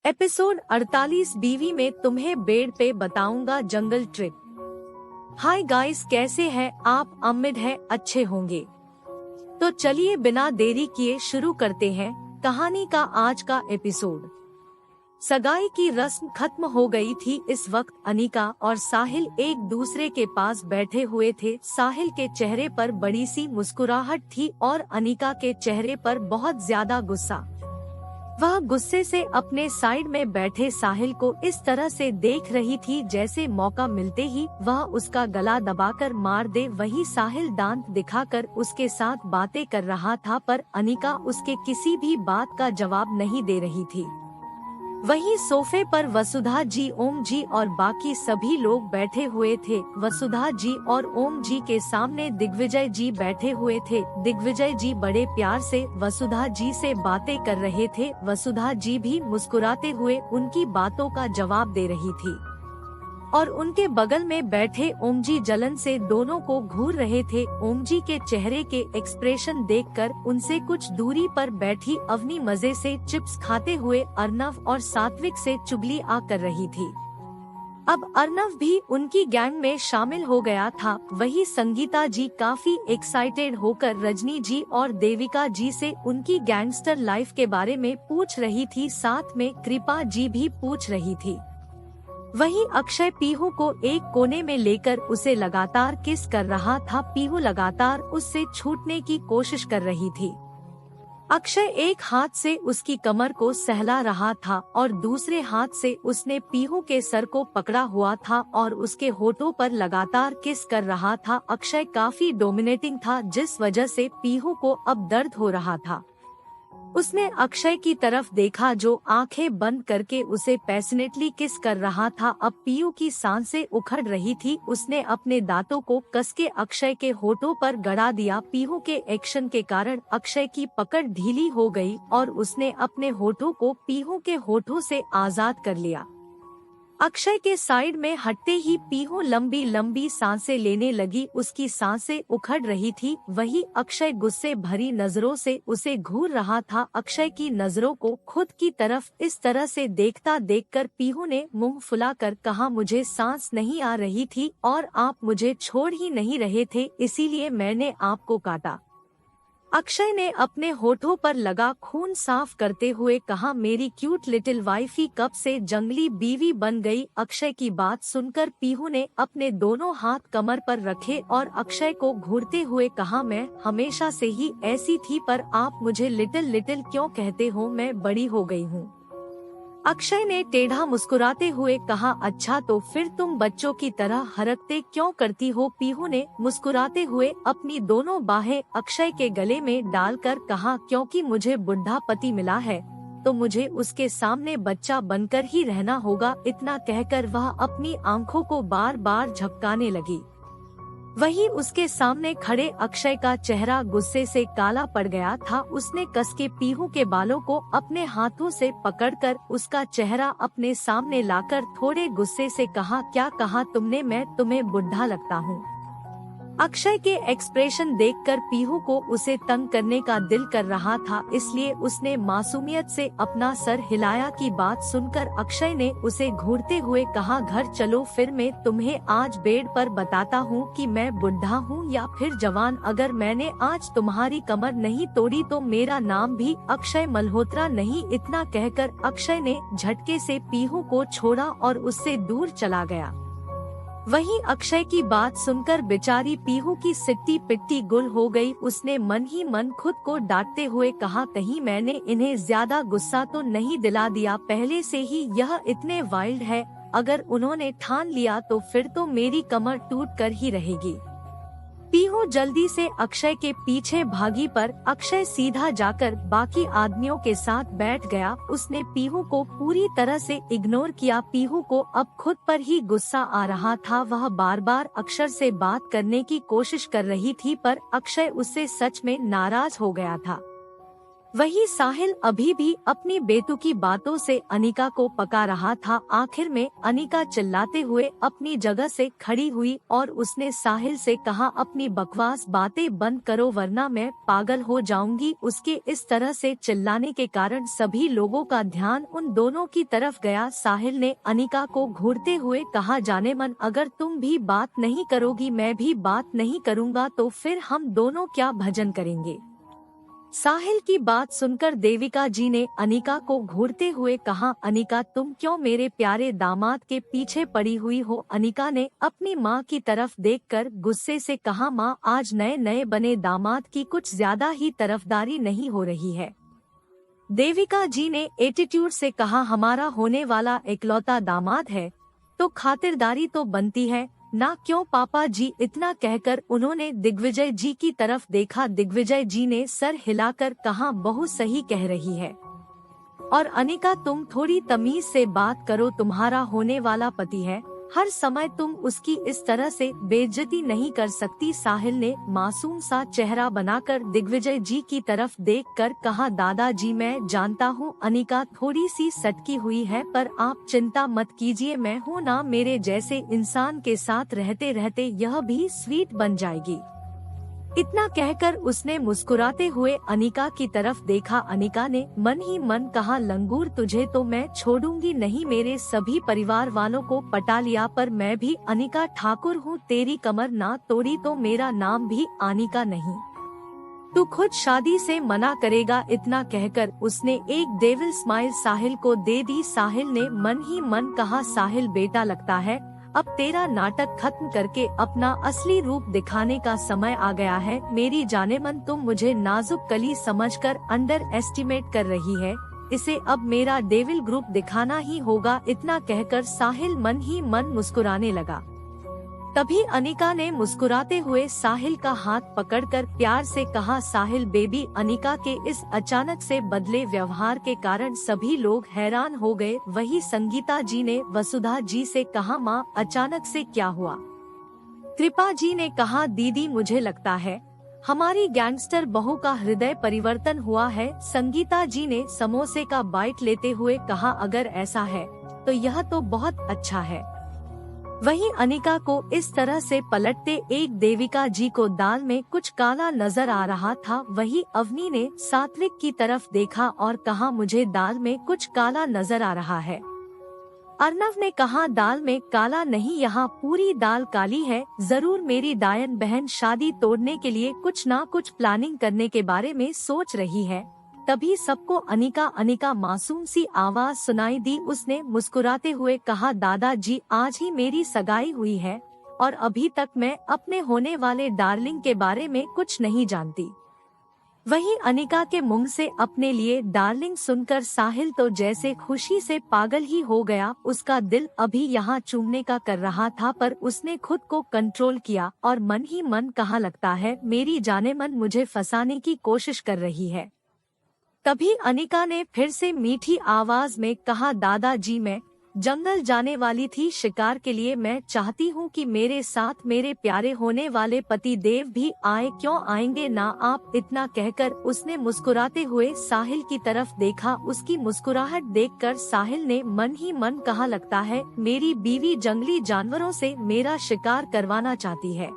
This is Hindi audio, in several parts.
एपिसोड 48 बीवी में तुम्हें बेड पे बताऊंगा जंगल ट्रिप। हाय गाइस, कैसे हैं आप? उम्मीद है अच्छे होंगे। तो चलिए बिना देरी किए शुरू करते हैं कहानी का आज का एपिसोड। सगाई की रस्म खत्म हो गई थी। इस वक्त अनिका और साहिल एक दूसरे के पास बैठे हुए थे। साहिल के चेहरे पर बड़ी सी मुस्कुराहट थी और अनिका के चेहरे पर बहुत ज्यादा गुस्सा। वह गुस्से से अपने साइड में बैठे साहिल को इस तरह से देख रही थी जैसे मौका मिलते ही वह उसका गला दबाकर मार दे। वही साहिल दांत दिखाकर उसके साथ बातें कर रहा था, पर अनिका उसके किसी भी बात का जवाब नहीं दे रही थी। वहीं सोफे पर वसुधा जी, ओम जी और बाकी सभी लोग बैठे हुए थे। वसुधा जी और ओम जी के सामने दिग्विजय जी बैठे हुए थे। दिग्विजय जी बड़े प्यार से वसुधा जी से बातें कर रहे थे। वसुधा जी भी मुस्कुराते हुए उनकी बातों का जवाब दे रही थी और उनके बगल में बैठे ओम जी जलन से दोनों को घूर रहे थे। ओम जी के चेहरे के एक्सप्रेशन देखकर उनसे कुछ दूरी पर बैठी अवनी मजे से चिप्स खाते हुए अर्नव और सात्विक से चुगली कर रही थी। अब अर्नव भी उनकी गैंग में शामिल हो गया था। वही संगीता जी काफी एक्साइटेड होकर रजनी जी और देविका जी से उनकी गैंगस्टर लाइफ के बारे में पूछ रही थी। साथ में कृपा जी भी पूछ रही थी। वहीं अक्षय पीहू को एक कोने में लेकर उसे लगातार किस कर रहा था। पीहू लगातार उससे छूटने की कोशिश कर रही थी। अक्षय एक हाथ से उसकी कमर को सहला रहा था और दूसरे हाथ से उसने पीहू के सर को पकड़ा हुआ था और उसके होठों पर लगातार किस कर रहा था। अक्षय काफी डोमिनेटिंग था, जिस वजह से पीहू को अब दर्द हो रहा था। उसने अक्षय की तरफ देखा जो आंखें बंद करके उसे पैशनेटली किस कर रहा था। अब पीयू की सांसें उखड़ रही थी। उसने अपने दांतों को कसके अक्षय के होठों पर गड़ा दिया। पीहू के एक्शन के कारण अक्षय की पकड़ ढीली हो गई और उसने अपने होठों को पीहू के होठों से आजाद कर लिया। अक्षय के साइड में हटते ही पीहू लंबी लंबी सांसें लेने लगी। उसकी सांसें उखड़ रही थी। वही अक्षय गुस्से भरी नजरों से उसे घूर रहा था। अक्षय की नजरों को खुद की तरफ इस तरह से देखता देखकर पीहू ने मुंह फुलाकर कहा, मुझे सांस नहीं आ रही थी और आप मुझे छोड़ ही नहीं रहे थे, इसीलिए मैंने आपको काटा। अक्षय ने अपने होठों पर लगा खून साफ करते हुए कहा, मेरी क्यूट लिटिल वाइफी कब से जंगली बीवी बन गई। अक्षय की बात सुनकर पीहू ने अपने दोनों हाथ कमर पर रखे और अक्षय को घूरते हुए कहा, मैं हमेशा से ही ऐसी थी, पर आप मुझे लिटिल लिटिल क्यों कहते हो? मैं बड़ी हो गई हूँ। अक्षय ने टेढ़ा मुस्कुराते हुए कहा, अच्छा तो फिर तुम बच्चों की तरह हरकतें क्यों करती हो? पीहू ने मुस्कुराते हुए अपनी दोनों बाहें अक्षय के गले में डालकर कहा, क्योंकि मुझे बुढ़ा पति मिला है तो मुझे उसके सामने बच्चा बनकर ही रहना होगा। इतना कहकर वह अपनी आंखों को बार बार झपकाने लगी। वहीं उसके सामने खड़े अक्षय का चेहरा गुस्से से काला पड़ गया था। उसने कसके पीहू के बालों को अपने हाथों से पकड़कर उसका चेहरा अपने सामने लाकर थोड़े गुस्से से कहा, क्या कहा तुमने? मैं तुम्हें बुढ़ा लगता हूँ? अक्षय के एक्सप्रेशन देखकर पीहू को उसे तंग करने का दिल कर रहा था, इसलिए उसने मासूमियत से अपना सर हिलाया। की बात सुनकर अक्षय ने उसे घूरते हुए कहा, घर चलो, फिर मैं तुम्हें आज बेड पर बताता हूँ कि मैं बुढ़ा हूँ या फिर जवान। अगर मैंने आज तुम्हारी कमर नहीं तोड़ी तो मेरा नाम भी अक्षय मल्होत्रा नहीं। इतना कहकर अक्षय ने झटके से पीहू को छोड़ा और उससे दूर चला गया। वहीं अक्षय की बात सुनकर बेचारी पीहू की सिट्टी पिट्टी गुल हो गई। उसने मन ही मन खुद को डांटते हुए कहा, कहीं मैंने इन्हें ज्यादा गुस्सा तो नहीं दिला दिया? पहले से ही यह इतने वाइल्ड है, अगर उन्होंने ठान लिया तो फिर तो मेरी कमर टूट कर ही रहेगी। पीहू जल्दी से अक्षय के पीछे भागी, पर अक्षय सीधा जाकर बाकी आदमियों के साथ बैठ गया। उसने पीहू को पूरी तरह से इग्नोर किया। पीहू को अब खुद पर ही गुस्सा आ रहा था। वह बार बार अक्षय से बात करने की कोशिश कर रही थी, पर अक्षय उससे सच में नाराज हो गया था। वही साहिल अभी भी अपनी बेतुकी बातों से अनिका को पका रहा था। आखिर में अनिका चिल्लाते हुए अपनी जगह से खड़ी हुई और उसने साहिल से कहा, अपनी बकवास बातें बंद करो वरना मैं पागल हो जाऊंगी। उसके इस तरह से चिल्लाने के कारण सभी लोगों का ध्यान उन दोनों की तरफ गया। साहिल ने अनिका को घूरते हुए कहा, जाने मन अगर तुम भी बात नहीं करोगी मैं भी बात नहीं करूँगा तो फिर हम दोनों क्या भजन करेंगे। साहिल की बात सुनकर देविका जी ने अनिका को घूरते हुए कहा, अनिका तुम क्यों मेरे प्यारे दामाद के पीछे पड़ी हुई हो। अनिका ने अपनी माँ की तरफ देखकर गुस्से से कहा, माँ आज नए नए बने दामाद की कुछ ज्यादा ही तरफदारी नहीं हो रही है। देविका जी ने एटीट्यूड से कहा, हमारा होने वाला इकलौता दामाद है तो खातिरदारी तो बनती है ना, क्यों पापा जी। इतना कहकर उन्होंने दिग्विजय जी की तरफ देखा। दिग्विजय जी ने सर हिलाकर कहा, बहू सही कह रही है। और अनिका तुम थोड़ी तमीज से बात करो, तुम्हारा होने वाला पति है, हर समय तुम उसकी इस तरह से बेइज्जती नहीं कर सकती। साहिल ने मासूम सा चेहरा बनाकर दिग्विजय जी की तरफ देखकर कहा, दादाजी मैं जानता हूँ अनिका थोड़ी सी सटकी हुई है पर आप चिंता मत कीजिए, मैं हूँ ना, मेरे जैसे इंसान के साथ रहते रहते यह भी स्वीट बन जाएगी। इतना कहकर उसने मुस्कुराते हुए अनिका की तरफ देखा। अनिका ने मन ही मन कहा, लंगूर तुझे तो मैं छोड़ूंगी नहीं, मेरे सभी परिवार वालों को पटा लिया पर मैं भी अनिका ठाकुर हूँ, तेरी कमर ना तोड़ी तो मेरा नाम भी अनिका नहीं, तू खुद शादी से मना करेगा। इतना कहकर उसने एक डेविल स्माइल साहिल को दे दी। साहिल ने मन ही मन कहा, साहिल बेटा लगता है अब तेरा नाटक खत्म करके अपना असली रूप दिखाने का समय आ गया है। मेरी जाने मन तुम मुझे नाजुक कली समझकर अंडर एस्टिमेट कर रही है, इसे अब मेरा डेविल ग्रुप दिखाना ही होगा। इतना कहकर साहिल मन ही मन मुस्कुराने लगा। तभी अनिका ने मुस्कुराते हुए साहिल का हाथ पकड़कर प्यार से कहा, साहिल बेबी। अनिका के इस अचानक से बदले व्यवहार के कारण सभी लोग हैरान हो गए। वही संगीता जी ने वसुधा जी से कहा, माँ अचानक से क्या हुआ। कृपा जी ने कहा, दीदी मुझे लगता है हमारी गैंगस्टर बहू का हृदय परिवर्तन हुआ है। संगीता जी ने समोसे का बाइट लेते हुए कहा, अगर ऐसा है तो यह तो बहुत अच्छा है। वहीं अनिका को इस तरह से पलटते एक देविका जी को दाल में कुछ काला नजर आ रहा था। वही अवनी ने सात्विक की तरफ देखा और कहा, मुझे दाल में कुछ काला नजर आ रहा है। अर्नव ने कहा, दाल में काला नहीं, यहाँ पूरी दाल काली है। जरूर मेरी दायन बहन शादी तोड़ने के लिए कुछ ना कुछ प्लानिंग करने के बारे में सोच रही है। तभी सबको अनिका अनिका मासूम सी आवाज सुनाई दी। उसने मुस्कुराते हुए कहा, दादाजी आज ही मेरी सगाई हुई है और अभी तक मैं अपने होने वाले डार्लिंग के बारे में कुछ नहीं जानती। वहीं अनिका के मुंह से अपने लिए डार्लिंग सुनकर साहिल तो जैसे खुशी से पागल ही हो गया। उसका दिल अभी यहाँ चूमने का कर रहा था पर उसने खुद को कंट्रोल किया और मन ही मन कहा, लगता है मेरी जाने मन मुझे फंसाने की कोशिश कर रही है। तभी अनिका ने फिर से मीठी आवाज में कहा, दादाजी मैं जंगल जाने वाली थी शिकार के लिए, मैं चाहती हूँ कि मेरे साथ मेरे प्यारे होने वाले पति देव भी आए, क्यों आएंगे ना आप। इतना कहकर उसने मुस्कुराते हुए साहिल की तरफ देखा। उसकी मुस्कुराहट देखकर साहिल ने मन ही मन कहा, लगता है मेरी बीवी जंगली जानवरों से मेरा शिकार करवाना चाहती है,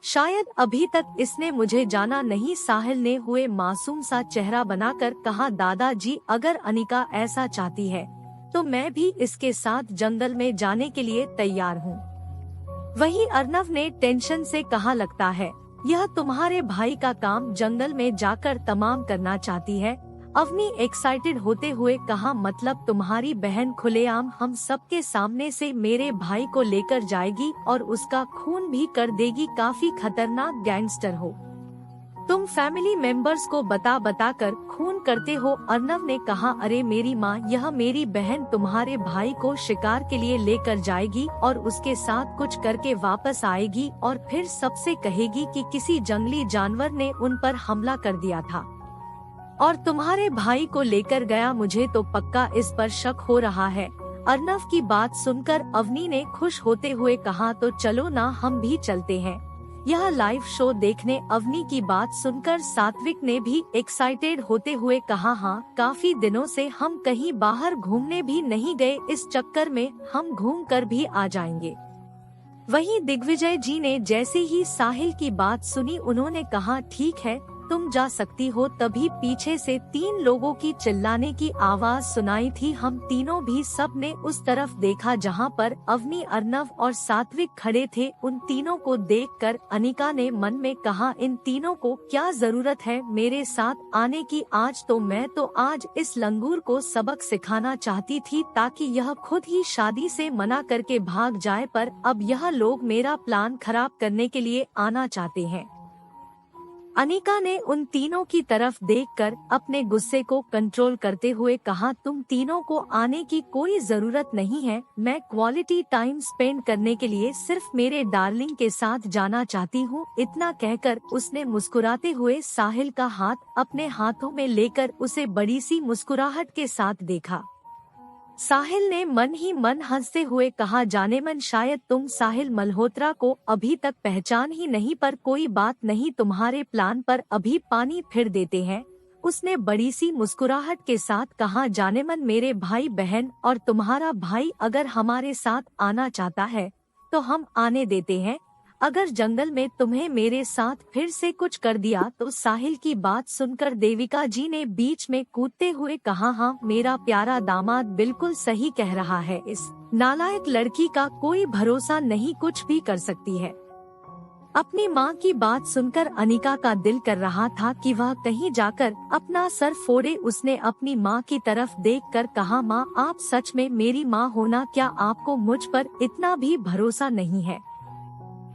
शायद अभी तक इसने मुझे जाना नहीं। साहिल ने हुए मासूम सा चेहरा बनाकर कहा, दादाजी अगर अनिका ऐसा चाहती है तो मैं भी इसके साथ जंगल में जाने के लिए तैयार हूँ। वहीं अर्नव ने टेंशन से कहा, लगता है यह तुम्हारे भाई का काम जंगल में जाकर तमाम करना चाहती है। अवनी एक्साइटेड होते हुए कहा, मतलब तुम्हारी बहन खुलेआम हम सबके सामने से मेरे भाई को लेकर जाएगी और उसका खून भी कर देगी, काफी खतरनाक गैंगस्टर हो तुम, फैमिली मेंबर्स को बता कर खून करते हो। अर्नव ने कहा, अरे मेरी माँ, यह मेरी बहन तुम्हारे भाई को शिकार के लिए लेकर जाएगी और उसके साथ कुछ करके वापस आएगी और फिर सबसे कहेगी कि किसी जंगली जानवर ने उन पर हमला कर दिया था और तुम्हारे भाई को लेकर गया। मुझे तो पक्का इस पर शक हो रहा है। अर्नव की बात सुनकर अवनी ने खुश होते हुए कहा, तो चलो ना हम भी चलते हैं। यह लाइव शो देखने अवनी की बात सुनकर सात्विक ने भी एक्साइटेड होते हुए कहा, हाँ, काफी दिनों से हम कहीं बाहर घूमने भी नहीं गए, इस चक्कर में हम घूम कर भी आ जाएंगे। वहीं दिग्विजय जी ने जैसे ही साहिल की बात सुनी उन्होंने कहा, ठीक है, तुम जा सकती हो। तभी पीछे से 3 लोगों की चिल्लाने की आवाज सुनाई थी। हम तीनों भी सब ने उस तरफ देखा जहां पर अवनी, अर्नव और सात्विक खड़े थे। उन तीनों को देखकर अनिका ने मन में कहा, इन तीनों को क्या जरूरत है मेरे साथ आने की। आज इस लंगूर को सबक सिखाना चाहती थी ताकि यह खुद ही शादी से मना करके भाग जाए, पर अब यह लोग मेरा प्लान खराब करने के लिए आना चाहते हैं। अनिका ने उन तीनों की तरफ देखकर अपने गुस्से को कंट्रोल करते हुए कहा, तुम तीनों को आने की कोई जरूरत नहीं है। मैं क्वालिटी टाइम स्पेंड करने के लिए सिर्फ मेरे डार्लिंग के साथ जाना चाहती हूँ। इतना कहकर उसने मुस्कुराते हुए साहिल का हाथ अपने हाथों में लेकर उसे बड़ी सी मुस्कुराहट के साथ देखा। साहिल ने मन ही मन हंसते हुए कहा, जाने मन शायद तुम साहिल मल्होत्रा को अभी तक पहचान ही नहीं, पर कोई बात नहीं, तुम्हारे प्लान पर अभी पानी फिर देते हैं। उसने बड़ी सी मुस्कुराहट के साथ कहा, जाने मन मेरे भाई बहन और तुम्हारा भाई अगर हमारे साथ आना चाहता है तो हम आने देते हैं। अगर जंगल में तुम्हें मेरे साथ फिर से कुछ कर दिया तो। साहिल की बात सुनकर देविका जी ने बीच में कूदते हुए कहा, हाँ, मेरा प्यारा दामाद बिल्कुल सही कह रहा है। इस नालायक लड़की का कोई भरोसा नहीं, कुछ भी कर सकती है। अपनी माँ की बात सुनकर अनिका का दिल कर रहा था कि वह कहीं जाकर अपना सर फोड़े। उसने अपनी माँ की तरफ देखकर कहा, माँ, आप सच में मेरी माँ हो ना? क्या आपको मुझ पर इतना भी भरोसा नहीं है?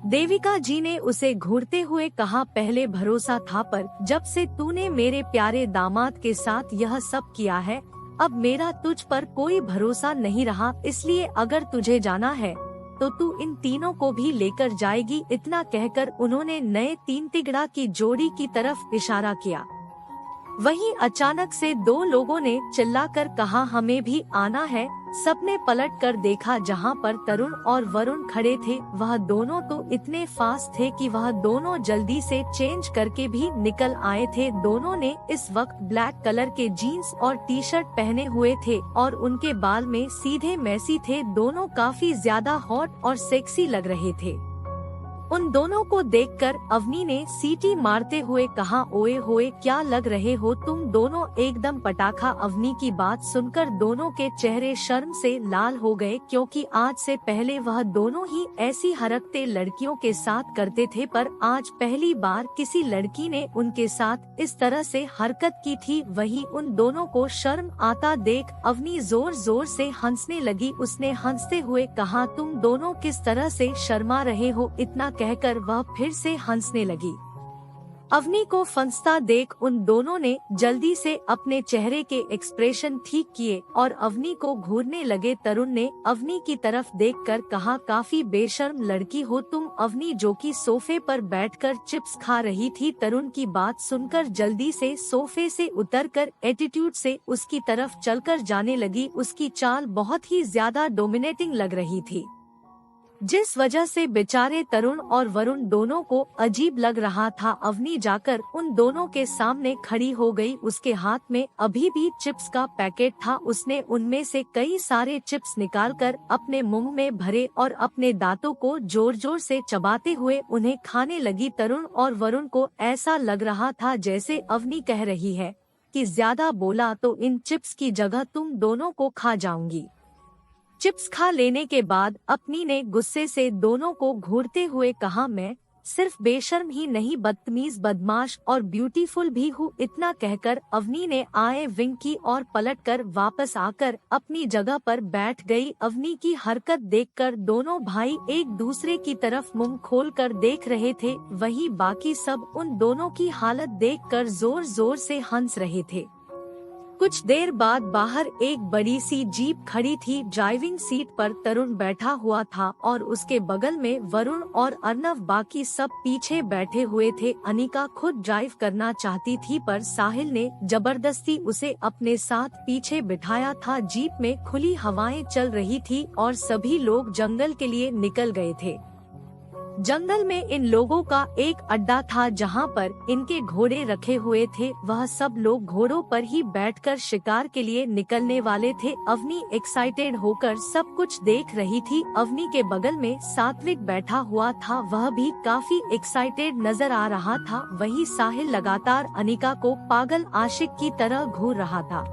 देविका जी ने उसे घूरते हुए कहा, पहले भरोसा था, पर जब से तूने मेरे प्यारे दामाद के साथ यह सब किया है, अब मेरा तुझ पर कोई भरोसा नहीं रहा। इसलिए अगर तुझे जाना है तो तू इन तीनों को भी लेकर जाएगी। इतना कहकर उन्होंने नए 3 तिगड़ा की जोड़ी की तरफ इशारा किया। वहीं अचानक से 2 लोगों ने चिल्लाकर कहा, हमें भी आना है। सबने पलट कर देखा जहां पर तरुण और वरुण खड़े थे। वह दोनों तो इतने फास्ट थे कि वह दोनों जल्दी से चेंज करके भी निकल आए थे। दोनों ने इस वक्त ब्लैक कलर के जीन्स और टी शर्ट पहने हुए थे और उनके बाल में सीधे मैसी थे। दोनों काफी ज्यादा हॉट और सेक्सी लग रहे थे। उन दोनों को देखकर अवनी ने सीटी मारते हुए कहा, ओए होए, क्या लग रहे हो तुम दोनों एकदम पटाखा। अवनी की बात सुनकर दोनों के चेहरे शर्म से लाल हो गए, क्योंकि आज से पहले वह दोनों ही ऐसी हरकतें लड़कियों के साथ करते थे, पर आज पहली बार किसी लड़की ने उनके साथ इस तरह से हरकत की थी। वहीं उन दोनों को शर्म आता देख अवनी जोर जोर से हंसने लगी। उसने हंसते हुए कहा, तुम दोनों किस तरह से शर्मा रहे हो? इतना कहकर वह फिर से हंसने लगी। अवनी को फंसता देख उन दोनों ने जल्दी से अपने चेहरे के एक्सप्रेशन ठीक किए और अवनी को घूरने लगे। तरुण ने अवनी की तरफ देखकर कहा, काफी बेशर्म लड़की हो तुम। अवनी, जो कि सोफे पर बैठकर चिप्स खा रही थी, तरुण की बात सुनकर जल्दी से सोफे से उतरकर एटीट्यूड से उसकी तरफ चलकर जाने लगी। उसकी चाल बहुत ही ज्यादा डोमिनेटिंग लग रही थी, जिस वजह से बेचारे तरुण और वरुण दोनों को अजीब लग रहा था। अवनी जाकर उन दोनों के सामने खड़ी हो गई। उसके हाथ में अभी भी चिप्स का पैकेट था। उसने उनमें से कई सारे चिप्स निकालकर अपने मुंह में भरे और अपने दांतों को जोर जोर से चबाते हुए उन्हें खाने लगी। तरुण और वरुण को ऐसा लग रहा था जैसे अवनी कह रही है कि ज्यादा बोला तो इन चिप्स की जगह तुम दोनों को खा जाऊंगी। चिप्स खा लेने के बाद अपनी ने गुस्से से दोनों को घूरते हुए कहा, मैं सिर्फ बेशर्म ही नहीं, बदतमीज, बदमाश और ब्यूटीफुल भी हूँ। इतना कहकर अवनी ने आए विंग की और पलटकर वापस आकर अपनी जगह पर बैठ गई। अवनी की हरकत देखकर दोनों भाई एक दूसरे की तरफ मुंह खोलकर देख रहे थे। वहीं बाकी सब उन दोनों की हालत देखकर जोर जोर से हंस रहे थे। कुछ देर बाद बाहर एक बड़ी सी जीप खड़ी थी। ड्राइविंग सीट पर तरुण बैठा हुआ था और उसके बगल में वरुण और अर्नव, बाकी सब पीछे बैठे हुए थे। अनिका खुद ड्राइव करना चाहती थी, पर साहिल ने जबरदस्ती उसे अपने साथ पीछे बिठाया था। जीप में खुली हवाएं चल रही थी और सभी लोग जंगल के लिए निकल गए थे। जंगल में इन लोगों का एक अड्डा था जहां पर इनके घोड़े रखे हुए थे। वह सब लोग घोड़ों पर ही बैठकर शिकार के लिए निकलने वाले थे। अवनी एक्साइटेड होकर सब कुछ देख रही थी। अवनी के बगल में सात्विक बैठा हुआ था, वह भी काफी एक्साइटेड नजर आ रहा था। वहीं साहिल लगातार अनिका को पागल आशिक की तरह घूर रहा था,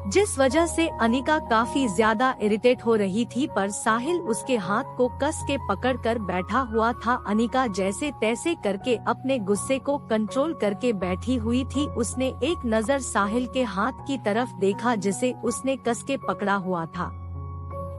जिस वजह से अनिका काफी ज्यादा इरिटेट हो रही थी। पर साहिल उसके हाथ को कस के पकड़ कर बैठा हुआ था। अनिका जैसे तैसे करके अपने गुस्से को कंट्रोल करके बैठी हुई थी। उसने एक नजर साहिल के हाथ की तरफ देखा जिसे उसने कस के पकड़ा हुआ था।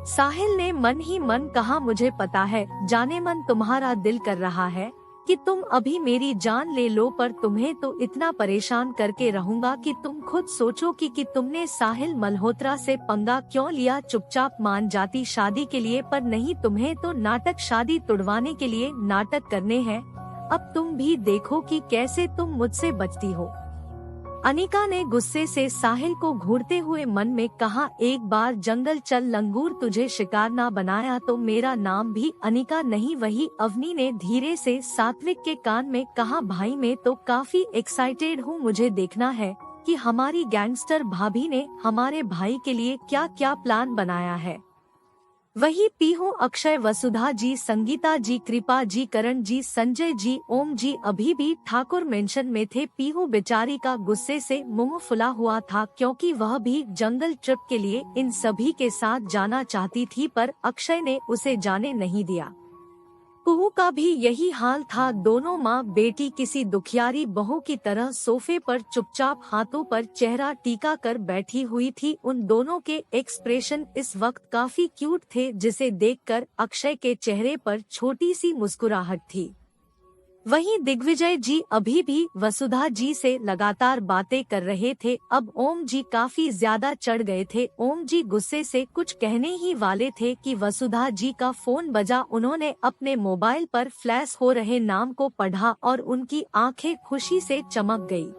साहिल ने मन ही मन कहा, मुझे पता है जाने मन तुम्हारा दिल कर रहा है कि तुम अभी मेरी जान ले लो, पर तुम्हें तो इतना परेशान करके रहूंगा कि तुम खुद सोचो कि तुमने साहिल मल्होत्रा से पंगा क्यों लिया। चुपचाप मान जाती शादी के लिए, पर नहीं, तुम्हें तो नाटक शादी तुड़वाने के लिए नाटक करने हैं। अब तुम भी देखो कि कैसे तुम मुझसे बचती हो। अनिका ने गुस्से से साहिल को घूरते हुए मन में कहा, एक बार जंगल चल लंगूर, तुझे शिकार ना बनाया तो मेरा नाम भी अनिका नहीं। वही अवनी ने धीरे से सात्विक के कान में कहा, भाई मैं तो काफी एक्साइटेड हूँ, मुझे देखना है कि हमारी गैंगस्टर भाभी ने हमारे भाई के लिए क्या क्या प्लान बनाया है। वही पीहू, अक्षय, वसुधा जी, संगीता जी, कृपा जी, करण जी, संजय जी, ओम जी अभी भी ठाकुर मेंशन में थे। पीहू बेचारी का गुस्से से मुंह फुला हुआ था, क्योंकि वह भी जंगल ट्रिप के लिए इन सभी के साथ जाना चाहती थी, पर अक्षय ने उसे जाने नहीं दिया। कुहू का भी यही हाल था। दोनों माँ बेटी किसी दुखियारी बहू की तरह सोफे पर चुपचाप हाथों पर चेहरा टीका कर बैठी हुई थी। उन दोनों के एक्सप्रेशन इस वक्त काफी क्यूट थे, जिसे देखकर अक्षय के चेहरे पर छोटी सी मुस्कुराहट थी। वहीं दिग्विजय जी अभी भी वसुधा जी से लगातार बातें कर रहे थे। अब ओम जी काफी ज्यादा चढ़ गए थे। ओम जी गुस्से से कुछ कहने ही वाले थे कि वसुधा जी का फोन बजा। उन्होंने अपने मोबाइल पर फ्लैश हो रहे नाम को पढ़ा और उनकी आंखें खुशी से चमक गई।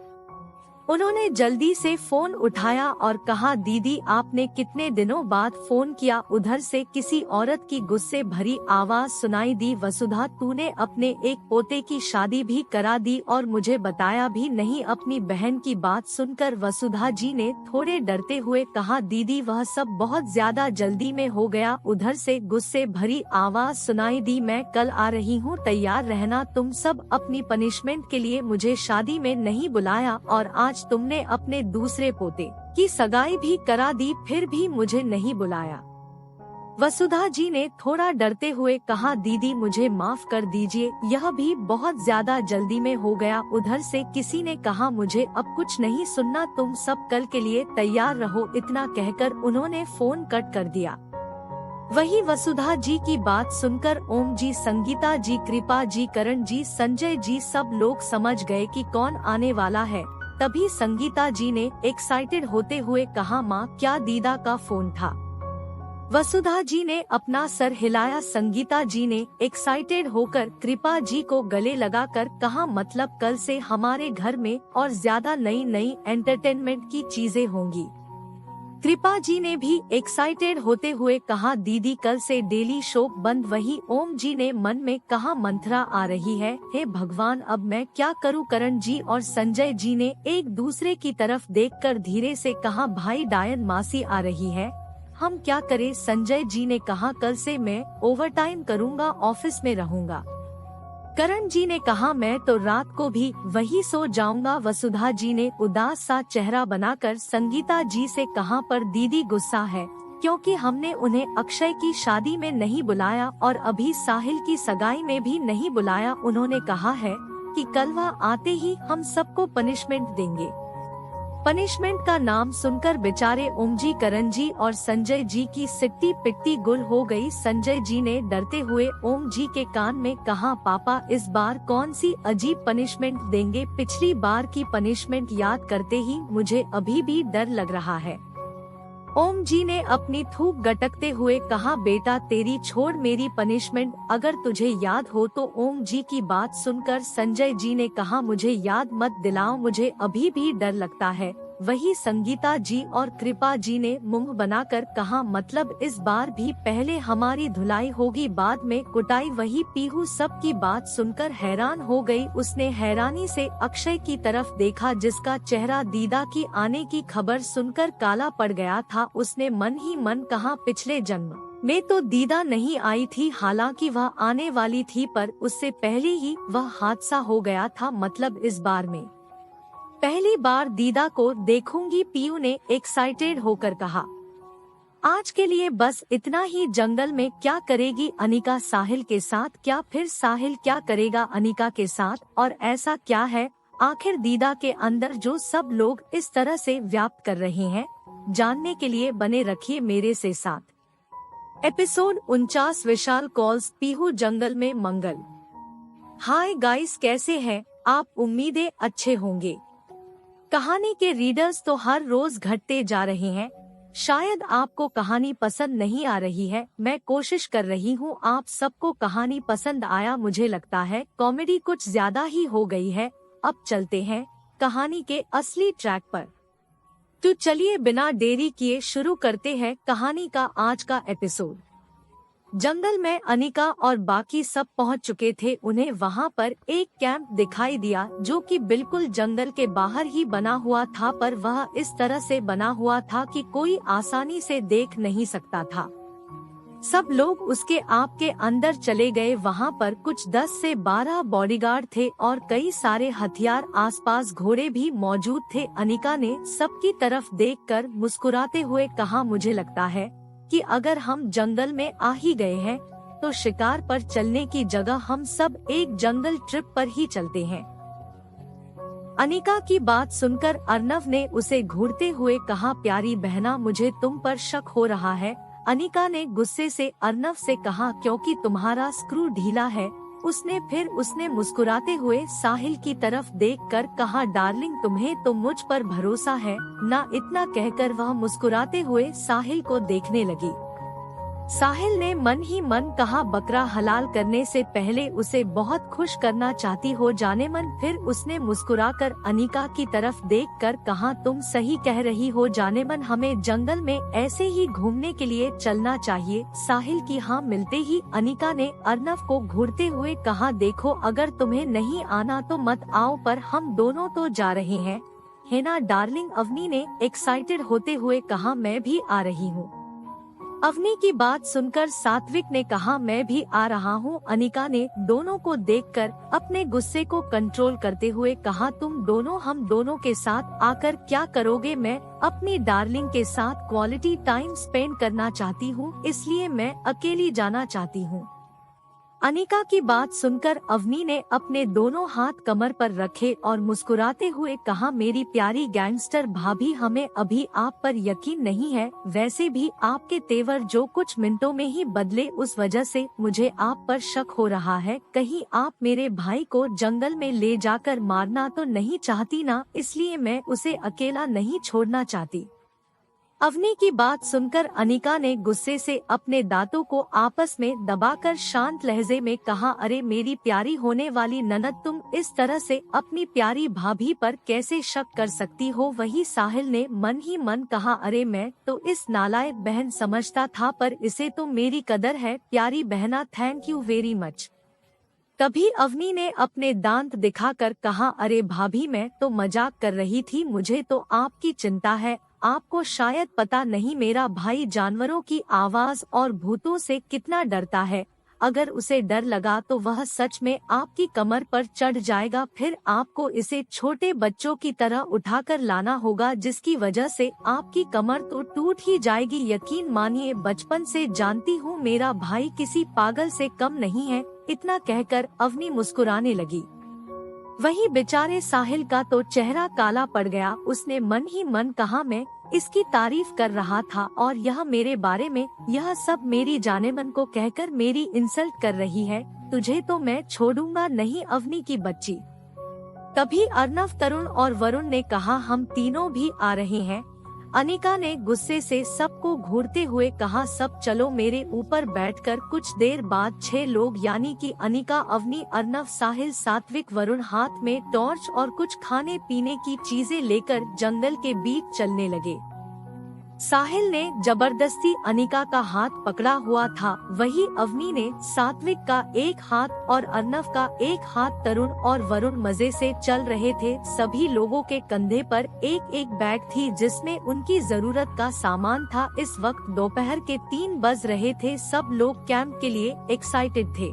उन्होंने जल्दी से फोन उठाया और कहा, दीदी आपने कितने दिनों बाद फोन किया। उधर से किसी औरत की गुस्से भरी आवाज सुनाई दी, वसुधा तूने अपने एक पोते की शादी भी करा दी और मुझे बताया भी नहीं। अपनी बहन की बात सुनकर वसुधा जी ने थोड़े डरते हुए कहा, दीदी वह सब बहुत ज्यादा जल्दी में हो गया। उधर से गुस्से भरी आवाज सुनाई दी, मैं कल आ रही हूँ, तैयार रहना। तुम सब अपनी पनिशमेंट के लिए मुझे शादी में नहीं बुलाया और आज तुमने अपने दूसरे पोते की सगाई भी करा दी, फिर भी मुझे नहीं बुलाया। वसुधा जी ने थोड़ा डरते हुए कहा, दीदी मुझे माफ कर दीजिए, यह भी बहुत ज्यादा जल्दी में हो गया। उधर से किसी ने कहा, मुझे अब कुछ नहीं सुनना, तुम सब कल के लिए तैयार रहो। इतना कहकर उन्होंने फोन कट कर दिया। वही वसुधा जी की बात सुनकर ओम जी, संगीता जी, कृपा जी, करण जी, संजय जी सब लोग समझ गए कि कौन आने वाला है। तभी संगीता जी ने एक्साइटेड होते हुए कहा, माँ क्या दीदा का फोन था। वसुधा जी ने अपना सर हिलाया। संगीता जी ने एक्साइटेड होकर कृपा जी को गले लगाकर कहा, मतलब कल से हमारे घर में और ज्यादा नई नई एंटरटेनमेंट की चीजें होंगी। कृपा जी ने भी एक्साइटेड होते हुए कहा, दीदी कल से डेली शो बंद। वही ओम जी ने मन में कहा, मंथरा आ रही है, हे भगवान अब मैं क्या करूं। करण जी और संजय जी ने एक दूसरे की तरफ देखकर धीरे से कहा, भाई डायन मासी आ रही है, हम क्या करें। संजय जी ने कहा, कल से मैं ओवरटाइम करूंगा, ऑफिस में रहूंगा। करण जी ने कहा, मैं तो रात को भी वही सो जाऊंगा। वसुधा जी ने उदास सा चेहरा बनाकर संगीता जी से कहा, पर दीदी गुस्सा है क्योंकि हमने उन्हें अक्षय की शादी में नहीं बुलाया और अभी साहिल की सगाई में भी नहीं बुलाया। उन्होंने कहा है कि कल वह आते ही हम सबको पनिशमेंट देंगे। पनिशमेंट का नाम सुनकर बेचारे ओम जी, करण जी और संजय जी की सिट्टी पिट्टी गुल हो गई। संजय जी ने डरते हुए ओम जी के कान में कहा, पापा इस बार कौन सी अजीब पनिशमेंट देंगे। पिछली बार की पनिशमेंट याद करते ही मुझे अभी भी डर लग रहा है। ओम जी ने अपनी थूक गटकते हुए कहा, बेटा तेरी छोड़ मेरी पनिशमेंट अगर तुझे याद हो तो। ओम जी की बात सुनकर संजय जी ने कहा, मुझे याद मत दिलाओ, मुझे अभी भी डर लगता है। वही संगीता जी और कृपा जी ने मुंह बनाकर कहा, मतलब इस बार भी पहले हमारी धुलाई होगी बाद में कुटाई। वही पीहू सबकी बात सुनकर हैरान हो गई। उसने हैरानी से अक्षय की तरफ देखा जिसका चेहरा दीदा की आने की खबर सुनकर काला पड़ गया था। उसने मन ही मन कहा, पिछले जन्म में तो दीदा नहीं आई थी, हालांकि वह आने वाली थी पर उससे पहले ही वह हादसा हो गया था। मतलब इस बार में पहली बार दीदा को देखूंगी, पीयू ने एक्साइटेड होकर कहा। आज के लिए बस इतना ही। जंगल में क्या करेगी अनिका साहिल के साथ, क्या फिर साहिल क्या करेगा अनिका के साथ, और ऐसा क्या है आखिर दीदा के अंदर जो सब लोग इस तरह से व्याप्त कर रहे हैं। जानने के लिए बने रखिए मेरे से साथ। एपिसोड 49 विशाल कॉल्स पीहू जंगल में मंगल। हाय गाइस, कैसे हैं आप? उम्मीदें अच्छे होंगे। कहानी के रीडर्स तो हर रोज घटते जा रहे हैं। शायद आपको कहानी पसंद नहीं आ रही है। मैं कोशिश कर रही हूँ आप सबको कहानी पसंद आया। मुझे लगता है कॉमेडी कुछ ज्यादा ही हो गई है। अब चलते हैं कहानी के असली ट्रैक पर। तो चलिए बिना देरी किए शुरू करते हैं कहानी का आज का एपिसोड। जंगल में अनिका और बाकी सब पहुंच चुके थे। उन्हें वहां पर एक कैंप दिखाई दिया जो कि बिल्कुल जंगल के बाहर ही बना हुआ था, पर वह इस तरह से बना हुआ था कि कोई आसानी से देख नहीं सकता था। सब लोग उसके आप के अंदर चले गए। वहां पर कुछ 10 से 12 बॉडीगार्ड थे और कई सारे हथियार, आसपास घोड़े भी मौजूद थे। अनिका ने सबकी तरफ देखकर मुस्कुराते हुए कहा, मुझे लगता है कि अगर हम जंगल में आ ही गए हैं तो शिकार पर चलने की जगह हम सब एक जंगल ट्रिप पर ही चलते हैं। अनिका की बात सुनकर अर्नव ने उसे घूरते हुए कहा, प्यारी बहना मुझे तुम पर शक हो रहा है। अनिका ने गुस्से से अर्नव से कहा, क्योंकि तुम्हारा स्क्रू ढीला है। उसने मुस्कुराते हुए साहिल की तरफ देखकर कहा, डार्लिंग तुम्हें तो मुझ पर भरोसा है ना। इतना कहकर वह मुस्कुराते हुए साहिल को देखने लगी। साहिल ने मन ही मन कहा, बकरा हलाल करने से पहले उसे बहुत खुश करना चाहती हो जाने मन। फिर उसने मुस्कुराकर अनिका की तरफ देखकर कहा, तुम सही कह रही हो जाने मन, हमें जंगल में ऐसे ही घूमने के लिए चलना चाहिए। साहिल की हाँ मिलते ही अनिका ने अर्नव को घूरते हुए कहा, देखो अगर तुम्हें नहीं आना तो मत आओ, पर हम दोनों तो जा रहे हैं, है ना डार्लिंग। अवनी ने एक्साइटेड होते हुए कहा, मैं भी आ रही हूँ। अवनी की बात सुनकर सात्विक ने कहा, मैं भी आ रहा हूँ। अनिका ने दोनों को देखकर अपने गुस्से को कंट्रोल करते हुए कहा, तुम दोनों हम दोनों के साथ आकर क्या करोगे? मैं अपनी डार्लिंग के साथ क्वालिटी टाइम स्पेंड करना चाहती हूँ, इसलिए मैं अकेली जाना चाहती हूँ। अनिका की बात सुनकर अवनी ने अपने दोनों हाथ कमर पर रखे और मुस्कुराते हुए कहा, मेरी प्यारी गैंगस्टर भाभी, हमें अभी आप पर यकीन नहीं है। वैसे भी आपके तेवर जो कुछ मिनटों में ही बदले, उस वजह से मुझे आप पर शक हो रहा है। कहीं आप मेरे भाई को जंगल में ले जाकर मारना तो नहीं चाहती ना? इसलिए मैं उसे अकेला नहीं छोड़ना चाहती। अवनी की बात सुनकर अनिका ने गुस्से से अपने दांतों को आपस में दबाकर शांत लहजे में कहा, अरे मेरी प्यारी होने वाली ननद, तुम इस तरह से अपनी प्यारी भाभी पर कैसे शक कर सकती हो? वही साहिल ने मन ही मन कहा, अरे मैं तो इस नालायक बहन समझता था, पर इसे तो मेरी कदर है। प्यारी बहना, थैंक यू वेरी मच। तभी अवनी ने अपने दांत दिखाकर कहा, अरे भाभी मैं तो मजाक कर रही थी, मुझे तो आपकी चिंता है। आपको शायद पता नहीं मेरा भाई जानवरों की आवाज और भूतों से कितना डरता है। अगर उसे डर लगा तो वह सच में आपकी कमर पर चढ़ जाएगा। फिर आपको इसे छोटे बच्चों की तरह उठाकर लाना होगा, जिसकी वजह से आपकी कमर तो टूट ही जाएगी। यकीन मानिए, बचपन से जानती हूँ मेरा भाई किसी पागल से कम नहीं है। इतना कहकर अवनी मुस्कुराने लगी। वही बेचारे साहिल का तो चेहरा काला पड़ गया। उसने मन ही मन कहा, मैं इसकी तारीफ कर रहा था और यह मेरे बारे में यह सब मेरी जानेमन को कहकर मेरी इंसल्ट कर रही है। तुझे तो मैं छोड़ूंगा नहीं अवनी की बच्ची। तभी अर्नव, तरुण और वरुण ने कहा, हम तीनों भी आ रहे हैं। अनिका ने गुस्से से सबको घूरते हुए कहा, सब चलो मेरे ऊपर बैठकर। कुछ देर बाद 6 लोग यानी कि अनिका, अवनी, अर्नव, साहिल, सात्विक, वरुण हाथ में टॉर्च और कुछ खाने पीने की चीजें लेकर जंगल के बीच चलने लगे। साहिल ने जबरदस्ती अनिका का हाथ पकड़ा हुआ था, वही अवनी ने सात्विक का एक हाथ और अर्नव का एक हाथ। तरुण और वरुण मजे से चल रहे थे। सभी लोगों के कंधे पर एक एक बैग थी जिसमें उनकी जरूरत का सामान था। इस वक्त दोपहर के 3 बज रहे थे। सब लोग कैंप के लिए एक्साइटेड थे।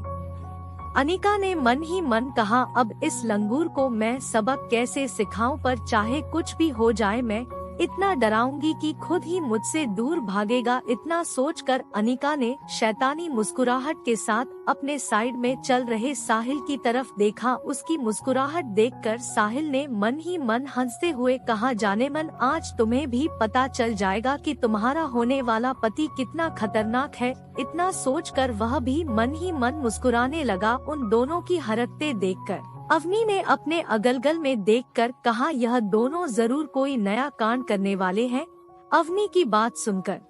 अनिका ने मन ही मन कहा, अब इस लंगूर को मैं सबक कैसे सिखाऊं, पर चाहे कुछ भी हो जाए मैं इतना डराऊंगी कि खुद ही मुझसे दूर भागेगा। इतना सोचकर अनिका ने शैतानी मुस्कुराहट के साथ अपने साइड में चल रहे साहिल की तरफ देखा। उसकी मुस्कुराहट देखकर साहिल ने मन ही मन हंसते हुए कहा, जाने मन आज तुम्हें भी पता चल जाएगा कि तुम्हारा होने वाला पति कितना खतरनाक है। इतना सोचकर वह भी मन ही मन मुस्कुराने लगा उन दोनों की हरकतें देखकर। अवनी ने अपने अगल-बगल में देखकर कहा, यह दोनों जरूर कोई नया कांड करने वाले हैं। अवनी की बात सुनकर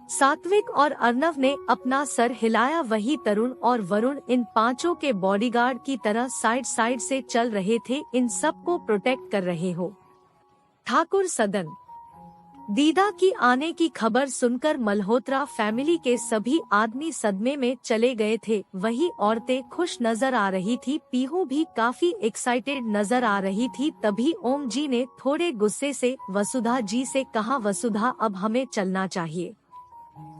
सात्विक और अर्नव ने अपना सर हिलाया। वही तरुण और वरुण इन पांचों के बॉडीगार्ड की तरह साइड साइड से चल रहे थे, इन सबको प्रोटेक्ट कर रहे हो। ठाकुर सदन। दीदा की आने की खबर सुनकर मल्होत्रा फैमिली के सभी आदमी सदमे में चले गए थे। वही औरतें खुश नजर आ रही थी। पीहू भी काफी एक्साइटेड नजर आ रही थी। तभी ओम जी ने थोड़े गुस्से से वसुधा जी से कहा, वसुधा अब हमें चलना चाहिए।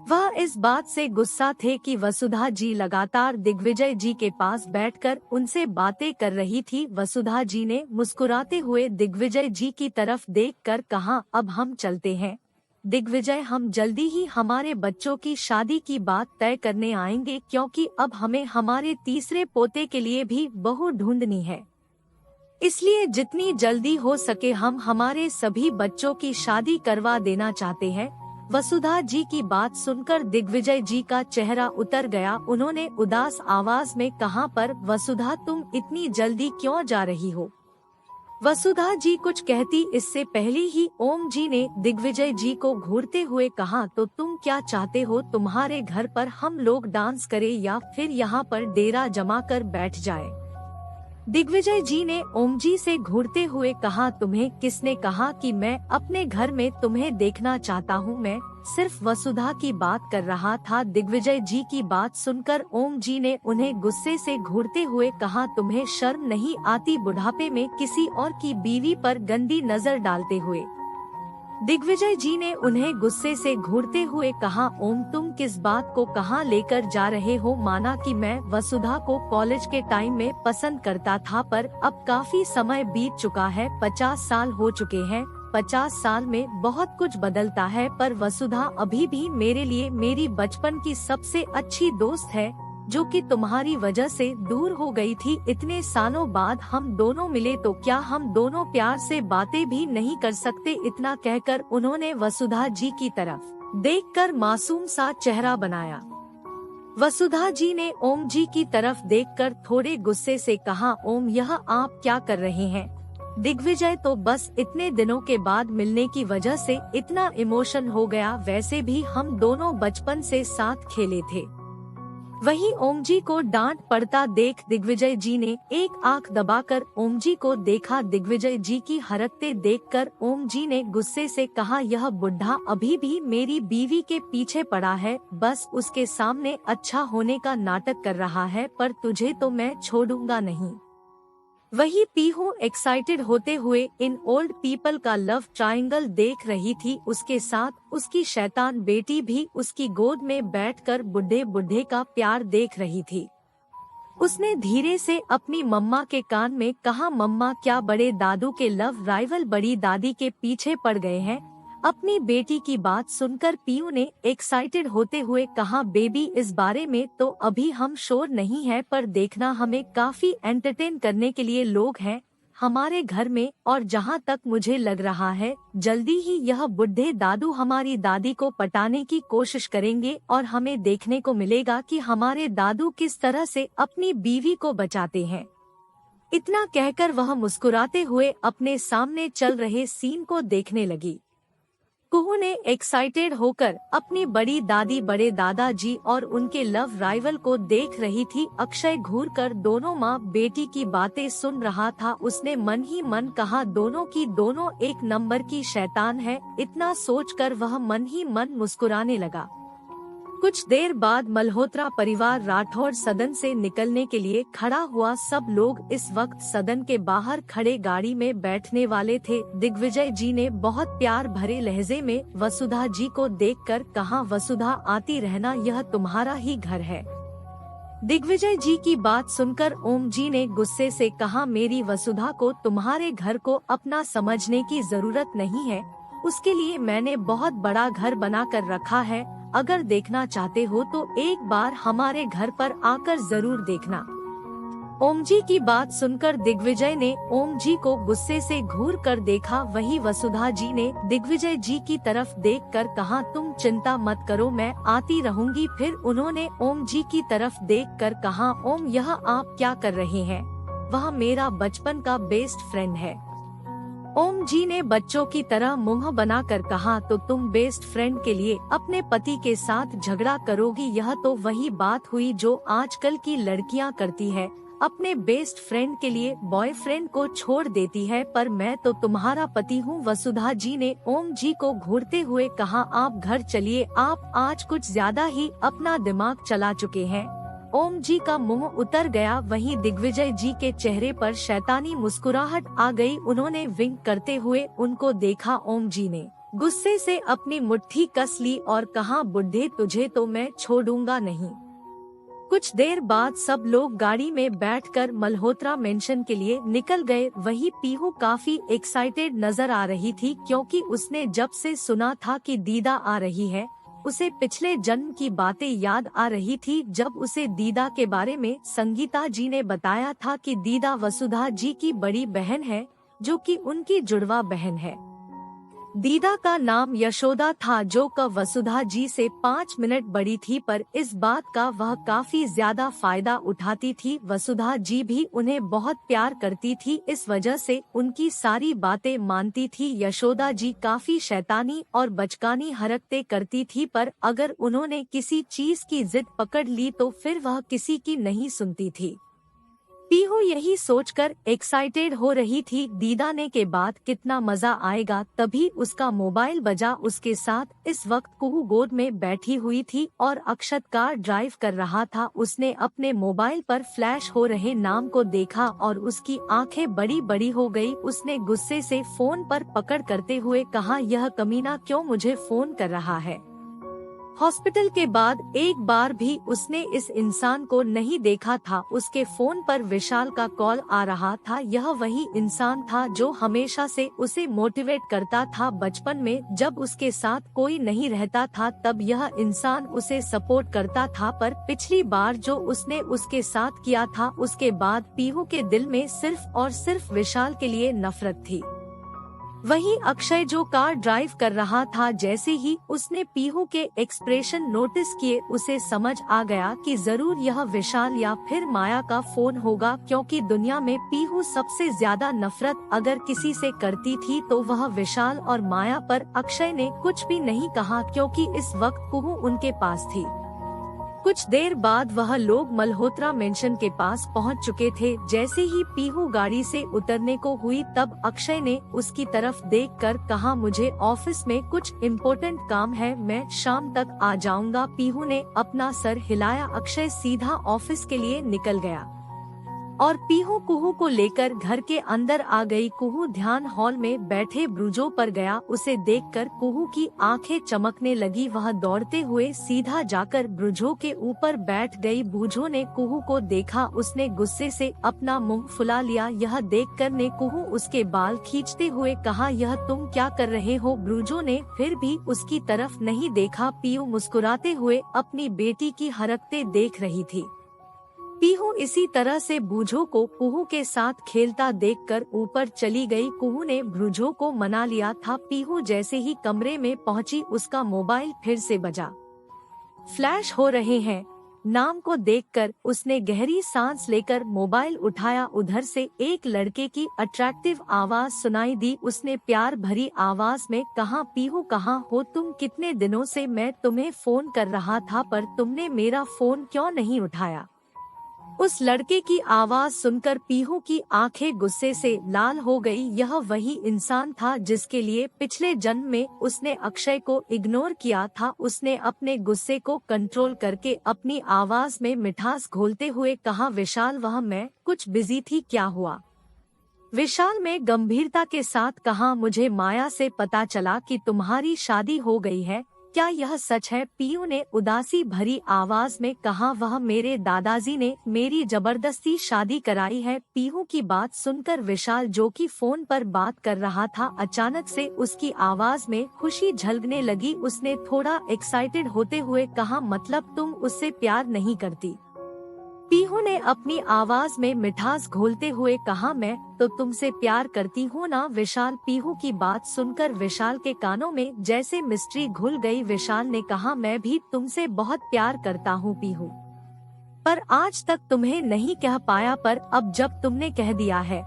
वह इस बात से गुस्सा थे कि वसुधा जी लगातार दिग्विजय जी के पास बैठकर उनसे बातें कर रही थी। वसुधा जी ने मुस्कुराते हुए दिग्विजय जी की तरफ देखकर कहा, अब हम चलते हैं दिग्विजय, हम जल्दी ही हमारे बच्चों की शादी की बात तय करने आएंगे, क्योंकि अब हमें हमारे तीसरे पोते के लिए भी बहू ढूंढनी है। इसलिए जितनी जल्दी हो सके हम हमारे सभी बच्चों की शादी करवा देना चाहते हैं। वसुधा जी की बात सुनकर दिग्विजय जी का चेहरा उतर गया। उन्होंने उदास आवाज में कहा, पर वसुधा तुम इतनी जल्दी क्यों जा रही हो? वसुधा जी कुछ कहती इससे पहले ही ओम जी ने दिग्विजय जी को घूरते हुए कहा, तो तुम क्या चाहते हो? तुम्हारे घर पर हम लोग डांस करें या फिर यहाँ पर डेरा जमा कर बैठ जाए? दिग्विजय जी ने ओम जी से घूरते हुए कहा, तुम्हें किसने कहा कि मैं अपने घर में तुम्हें देखना चाहता हूँ? मैं सिर्फ वसुधा की बात कर रहा था। दिग्विजय जी की बात सुनकर ओम जी ने उन्हें गुस्से से घूरते हुए कहा, तुम्हें शर्म नहीं आती बुढ़ापे में किसी और की बीवी पर गंदी नजर डालते हुए? दिग्विजय जी ने उन्हें गुस्से से घूरते हुए कहा, ओम तुम किस बात को कहाँ लेकर जा रहे हो? माना कि मैं वसुधा को कॉलेज के टाइम में पसंद करता था, पर अब काफी समय बीत चुका है, 50 साल हो चुके हैं। 50 साल में बहुत कुछ बदलता है, पर वसुधा अभी भी मेरे लिए मेरी बचपन की सबसे अच्छी दोस्त है, जो कि तुम्हारी वजह से दूर हो गई थी। इतने सालों बाद हम दोनों मिले तो क्या हम दोनों प्यार से बातें भी नहीं कर सकते? इतना कहकर उन्होंने वसुधा जी की तरफ देखकर मासूम सा चेहरा बनाया। वसुधा जी ने ओम जी की तरफ देखकर थोड़े गुस्से से कहा, ओम यह आप क्या कर रहे हैं? दिग्विजय तो बस इतने दिनों के बाद मिलने की वजह से इतना इमोशन हो गया, वैसे भी हम दोनों बचपन से साथ खेले थे। वहीं ओम जी को डांट पड़ता देख दिग्विजय जी ने एक आंख दबाकर ओम जी को देखा। दिग्विजय जी की हरकतें देखकर ओम जी ने गुस्से से कहा, यह बुढ़ा अभी भी मेरी बीवी के पीछे पड़ा है, बस उसके सामने अच्छा होने का नाटक कर रहा है, पर तुझे तो मैं छोड़ूंगा नहीं। वही पीहू एक्साइटेड होते हुए इन ओल्ड पीपल का लव ट्रायंगल देख रही थी। उसके साथ उसकी शैतान बेटी भी उसकी गोद में बैठकर बुढ़े बुढ़े का प्यार देख रही थी। उसने धीरे से अपनी मम्मा के कान में कहा, मम्मा क्या बड़े दादू के लव राइवल बड़ी दादी के पीछे पड़ गए हैं? अपनी बेटी की बात सुनकर पीयू ने एक्साइटेड होते हुए कहा, बेबी इस बारे में तो अभी हम श्योर नहीं है, पर देखना हमें काफी एंटरटेन करने के लिए लोग हैं हमारे घर में, और जहां तक मुझे लग रहा है जल्दी ही यह बुढ़े दादू हमारी दादी को पटाने की कोशिश करेंगे और हमें देखने को मिलेगा कि हमारे दादू किस तरह से अपनी बीवी को बचाते हैं। इतना कहकर वह मुस्कुराते हुए अपने सामने चल रहे सीन को देखने लगी। कुहू ने एक्साइटेड होकर अपनी बड़ी दादी, बड़े दादाजी और उनके लव राइवल को देख रही थी। अक्षय घूरकर दोनों माँ बेटी की बातें सुन रहा था। उसने मन ही मन कहा, दोनों की दोनों एक नंबर की शैतान है। इतना सोचकर वह मन ही मन मुस्कुराने लगा। कुछ देर बाद मल्होत्रा परिवार राठौड़ सदन से निकलने के लिए खड़ा हुआ। सब लोग इस वक्त सदन के बाहर खड़े गाड़ी में बैठने वाले थे। दिग्विजय जी ने बहुत प्यार भरे लहजे में वसुधा जी को देखकर कहा, वसुधा आती रहना, यह तुम्हारा ही घर है। दिग्विजय जी की बात सुनकर ओम जी ने गुस्से से कहा, मेरी वसुधा को तुम्हारे घर को अपना समझने की जरूरत नहीं है। उसके लिए मैंने बहुत बड़ा घर बना कर रखा है। अगर देखना चाहते हो तो एक बार हमारे घर पर आकर जरूर देखना। ओम जी की बात सुनकर दिग्विजय ने ओम जी को गुस्से से घूर कर देखा। वही वसुधा जी ने दिग्विजय जी की तरफ देखकर कहा, तुम चिंता मत करो, मैं आती रहूंगी। फिर उन्होंने ओम जी की तरफ देखकर कहा, ओम, यह आप क्या कर रहे हैं? वह मेरा बचपन का बेस्ट फ्रेंड है। ओम जी ने बच्चों की तरह मुंह बनाकर कहा, तो तुम बेस्ट फ्रेंड के लिए अपने पति के साथ झगड़ा करोगी? यह तो वही बात हुई जो आजकल की लड़कियां करती है, अपने बेस्ट फ्रेंड के लिए बॉयफ्रेंड को छोड़ देती है। पर मैं तो तुम्हारा पति हूँ। वसुधा जी ने ओम जी को घूरते हुए कहा, आप घर चलिए, आप आज कुछ ज्यादा ही अपना दिमाग चला चुके हैं। ओम जी का मुंह उतर गया। वहीं दिग्विजय जी के चेहरे पर शैतानी मुस्कुराहट आ गई। उन्होंने विंक करते हुए उनको देखा। ओम जी ने गुस्से से अपनी मुट्ठी कस ली और कहा, बुड्ढे, तुझे तो मैं छोड़ूंगा नहीं। कुछ देर बाद सब लोग गाड़ी में बैठकर मल्होत्रा मेंशन के लिए निकल गए। वही पीहू काफी एक्साइटेड नजर आ रही थी, क्योंकि उसने जब से सुना था कि दीदा आ रही है, उसे पिछले जन्म की बातें याद आ रही थी। जब उसे दीदा के बारे में संगीता जी ने बताया था कि दीदा वसुधा जी की बड़ी बहन है, जो कि उनकी जुड़वा बहन है। दीदा का नाम यशोदा था, जो क वसुधा जी से 5 मिनट बड़ी थी, पर इस बात का वह काफी ज्यादा फायदा उठाती थी। वसुधा जी भी उन्हें बहुत प्यार करती थी, इस वजह से उनकी सारी बातें मानती थी। यशोदा जी काफी शैतानी और बचकानी हरकतें करती थी, पर अगर उन्होंने किसी चीज की जिद पकड़ ली तो फिर वह किसी की नहीं सुनती थी। पीहू यही सोचकर एक्साइटेड हो रही थी, दीदा ने के बाद कितना मजा आएगा। तभी उसका मोबाइल बजा। उसके साथ इस वक्त कुहू गोद में बैठी हुई थी और अक्षत कार ड्राइव कर रहा था। उसने अपने मोबाइल पर फ्लैश हो रहे नाम को देखा और उसकी आंखें बड़ी बड़ी हो गई। उसने गुस्से से फोन पर पकड़ करते हुए कहा, यह कमीना क्यों मुझे फोन कर रहा है? हॉस्पिटल के बाद एक बार भी उसने इस इंसान को नहीं देखा था। उसके फोन पर विशाल का कॉल आ रहा था। यह वही इंसान था जो हमेशा से उसे मोटिवेट करता था। बचपन में जब उसके साथ कोई नहीं रहता था तब यह इंसान उसे सपोर्ट करता था, पर पिछली बार जो उसने उसके साथ किया था उसके बाद पीहू के दिल में सिर्फ और सिर्फ विशाल के लिए नफरत थी। वहीं अक्षय जो कार ड्राइव कर रहा था, जैसे ही उसने पीहू के एक्सप्रेशन नोटिस किए उसे समझ आ गया कि जरूर यह विशाल या फिर माया का फोन होगा, क्योंकि दुनिया में पीहू सबसे ज्यादा नफरत अगर किसी से करती थी तो वह विशाल और माया पर। अक्षय ने कुछ भी नहीं कहा, क्योंकि इस वक्त कुहू उनके पास थी। कुछ देर बाद वह लोग मल्होत्रा मेंशन के पास पहुंच चुके थे। जैसे ही पीहू गाड़ी से उतरने को हुई तब अक्षय ने उसकी तरफ देखकर कहा, मुझे ऑफिस में कुछ इम्पोर्टेंट काम है, मैं शाम तक आ जाऊंगा। पीहू ने अपना सर हिलाया। अक्षय सीधा ऑफिस के लिए निकल गया और पीहू कुहू को लेकर घर के अंदर आ गई। कुहू ध्यान हॉल में बैठे ब्रूजो पर गया। उसे देखकर कुहू की आंखें चमकने लगी। वह दौड़ते हुए सीधा जाकर ब्रूजो के ऊपर बैठ गई। ब्रूजो ने कुहू को देखा। उसने गुस्से से अपना मुंह फुला लिया। यह देखकर ने कुहू उसके बाल खींचते हुए कहा, यह तुम क्या कर रहे हो? ब्रूजो ने फिर भी उसकी तरफ नहीं देखा। पीहू मुस्कुराते हुए अपनी बेटी की हरकतें देख रही थी। पीहू इसी तरह से ब्रूजो को कुहू के साथ खेलता देखकर ऊपर चली गई। कुहू ने ब्रूजो को मना लिया था। पीहू जैसे ही कमरे में पहुंची उसका मोबाइल फिर से बजा। फ्लैश हो रहे हैं। नाम को देखकर उसने गहरी सांस लेकर मोबाइल उठाया। उधर से एक लड़के की अट्रैक्टिव आवाज सुनाई दी। उसने प्यार भरी आवाज में कहा, पीहू कहाँ हो तुम? कितने दिनों से मैं तुम्हें फोन कर रहा था पर तुमने मेरा फोन क्यों नहीं उठाया? उस लड़के की आवाज सुनकर पीहू की आंखें गुस्से से लाल हो गई। यह वही इंसान था जिसके लिए पिछले जन्म में उसने अक्षय को इग्नोर किया था। उसने अपने गुस्से को कंट्रोल करके अपनी आवाज में मिठास घोलते हुए कहा, विशाल वह मैं कुछ बिजी थी, क्या हुआ? विशाल ने गंभीरता के साथ कहा, मुझे माया से पता चला कि तुम्हारी शादी हो गई है, क्या यह सच है? पीयू ने उदासी भरी आवाज में कहा, वह मेरे दादाजी ने मेरी जबरदस्ती शादी कराई है। पीहू की बात सुनकर विशाल, जो कि फोन पर बात कर रहा था, अचानक से उसकी आवाज में खुशी झलकने लगी। उसने थोड़ा एक्साइटेड होते हुए कहा, मतलब तुम उससे प्यार नहीं करती? पीहू ने अपनी आवाज में मिठास घोलते हुए कहा, मैं तो तुमसे प्यार करती हूँ ना विशाल। पीहू की बात सुनकर विशाल के कानों में जैसे मिस्ट्री घुल गई। विशाल ने कहा, मैं भी तुमसे बहुत प्यार करता हूँ पीहू, पर आज तक तुम्हें नहीं कह पाया, पर अब जब तुमने कह दिया है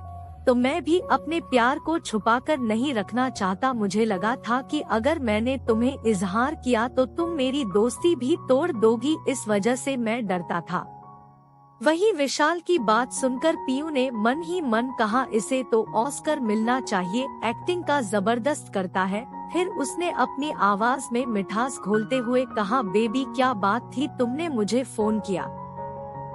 तो मैं भी अपने प्यार को छुपाकर नहीं रखना चाहता। मुझे लगा था कि अगर मैंने तुम्हें इजहार किया तो तुम मेरी दोस्ती भी तोड़ दोगी, इस वजह से मैं डरता था। वही विशाल की बात सुनकर पीयू ने मन ही मन कहा, इसे तो ऑस्कर मिलना चाहिए, एक्टिंग का जबरदस्त करता है। फिर उसने अपनी आवाज में मिठास घोलते हुए कहा, बेबी क्या बात थी, तुमने मुझे फोन किया?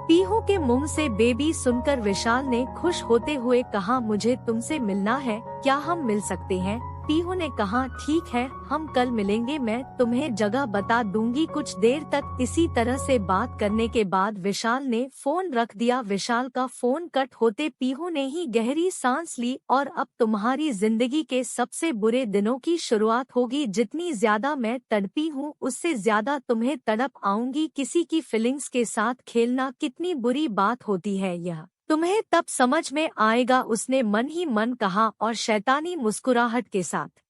पीहू के मुंह से बेबी सुनकर विशाल ने खुश होते हुए कहा, मुझे तुमसे मिलना है, क्या हम मिल सकते हैं? पीहू ने कहा, ठीक है हम कल मिलेंगे, मैं तुम्हें जगह बता दूंगी। कुछ देर तक इसी तरह से बात करने के बाद विशाल ने फोन रख दिया। विशाल का फोन कट होते पीहू ने ही गहरी सांस ली, और अब तुम्हारी जिंदगी के सबसे बुरे दिनों की शुरुआत होगी। जितनी ज्यादा मैं तड़पी हूँ उससे ज्यादा तुम्हें तड़प आऊंगी। किसी की फीलिंग्स के साथ खेलना कितनी बुरी बात होती है, यह तुम्हें तब समझ में आएगा, उसने मन ही मन कहा और शैतानी मुस्कुराहट के साथ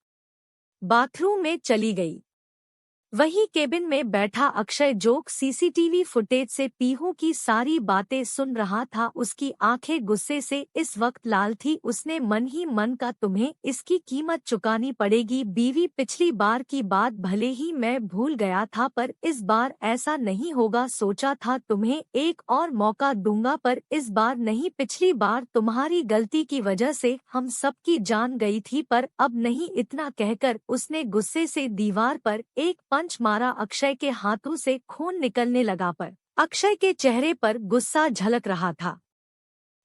बाथरूम में चली गई। वही केबिन में बैठा अक्षय जोक सीसीटीवी फुटेज से पीहू की सारी बातें सुन रहा था। उसकी आंखें गुस्से से इस वक्त लाल थी। उसने मन ही मन का, तुम्हें इसकी कीमत चुकानी पड़ेगी बीवी। पिछली बार की बात भले ही मैं भूल गया था पर इस बार ऐसा नहीं होगा। सोचा था तुम्हें एक और मौका दूंगा पर इस बार नहीं। पिछली बार तुम्हारी गलती की वजह से हम सबकी जान गई थी, पर अब नहीं। इतना कहकर उसने गुस्से से दीवार पर एक पंच मारा। अक्षय के हाथों से खून निकलने लगा, पर अक्षय के चेहरे पर गुस्सा झलक रहा था।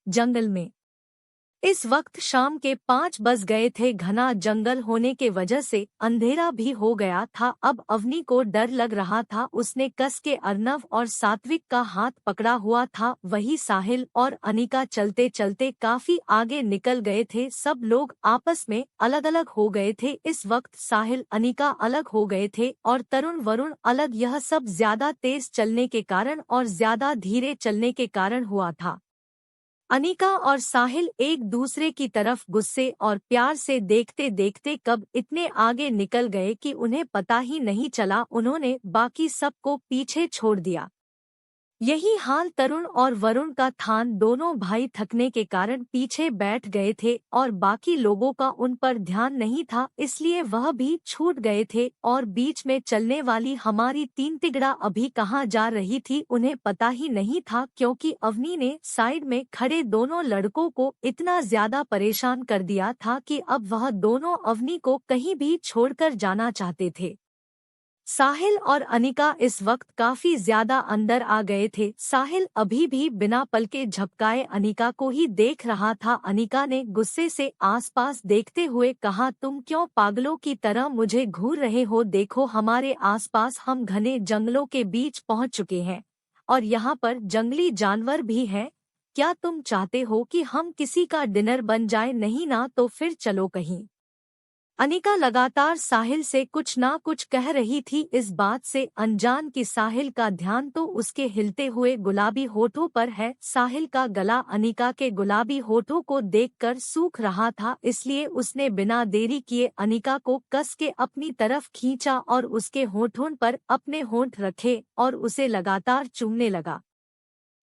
जंगल में इस वक्त शाम के 5 बज गए थे। घना जंगल होने के वजह से अंधेरा भी हो गया था। अब अवनी को डर लग रहा था। उसने कस के अर्नव और सात्विक का हाथ पकड़ा हुआ था। वही साहिल और अनिका चलते चलते काफी आगे निकल गए थे। सब लोग आपस में अलग अलग हो गए थे। इस वक्त साहिल अनिका अलग हो गए थे और तरुण वरुण अलग। यह सब ज्यादा तेज चलने के कारण और ज्यादा धीरे चलने के कारण हुआ था। अनिका और साहिल एक दूसरे की तरफ गुस्से और प्यार से देखते देखते कब इतने आगे निकल गए कि उन्हें पता ही नहीं चला। उन्होंने बाकी सबको पीछे छोड़ दिया। यही हाल तरुण और वरुण का था। दोनों भाई थकने के कारण पीछे बैठ गए थे और बाकी लोगों का उन पर ध्यान नहीं था, इसलिए वह भी छूट गए थे। और बीच में चलने वाली हमारी तीन तिगड़ा अभी कहाँ जा रही थी उन्हें पता ही नहीं था, क्योंकि अवनी ने साइड में खड़े दोनों लड़कों को इतना ज्यादा परेशान कर दिया था कि अब वह दोनों अवनी को कहीं भी छोड़कर जाना चाहते थे। साहिल और अनिका इस वक्त काफी ज्यादा अंदर आ गए थे। साहिल अभी भी बिना पलके झपकाए अनिका को ही देख रहा था। अनिका ने गुस्से से आसपास देखते हुए कहा, तुम क्यों पागलों की तरह मुझे घूर रहे हो? देखो हमारे आसपास हम घने जंगलों के बीच पहुंच चुके हैं और यहाँ पर जंगली जानवर भी हैं। क्या तुम चाहते हो कि हम किसी का डिनर बन जाए? नहीं ना, तो फिर चलो कहीं अनिका लगातार साहिल से कुछ ना कुछ कह रही थी। इस बात से अनजान कि साहिल का ध्यान तो उसके हिलते हुए गुलाबी होठों पर है। साहिल का गला अनिका के गुलाबी होठों को देखकर सूख रहा था, इसलिए उसने बिना देरी किए अनिका को कस के अपनी तरफ खींचा और उसके होठों पर अपने होंठ रखे और उसे लगातार चूमने लगा।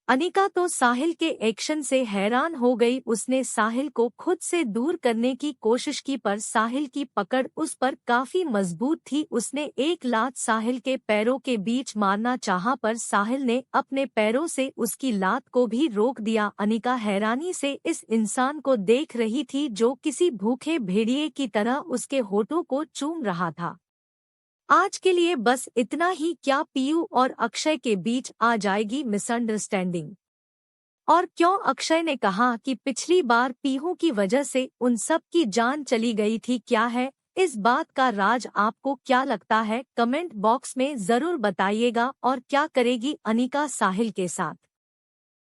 अनिका तो साहिल के एक्शन से हैरान हो गई। उसने साहिल को खुद से दूर करने की कोशिश की, पर साहिल की पकड़ उस पर काफी मजबूत थी। उसने एक लात साहिल के पैरों के बीच मारना चाहा, पर साहिल ने अपने पैरों से उसकी लात को भी रोक दिया। अनिका हैरानी से इस इंसान को देख रही थी जो किसी भूखे भेड़िए की तरह उसके होठों को चूम रहा था। आज के लिए बस इतना ही। क्या पीयू और अक्षय के बीच आ जाएगी मिसअंडरस्टैंडिंग? और क्यों अक्षय ने कहा कि पिछली बार पीहू की वजह से उन सब की जान चली गई थी? क्या है इस बात का राज? आपको क्या लगता है? कमेंट बॉक्स में जरूर बताइएगा। और क्या करेगी अनिका साहिल के साथ?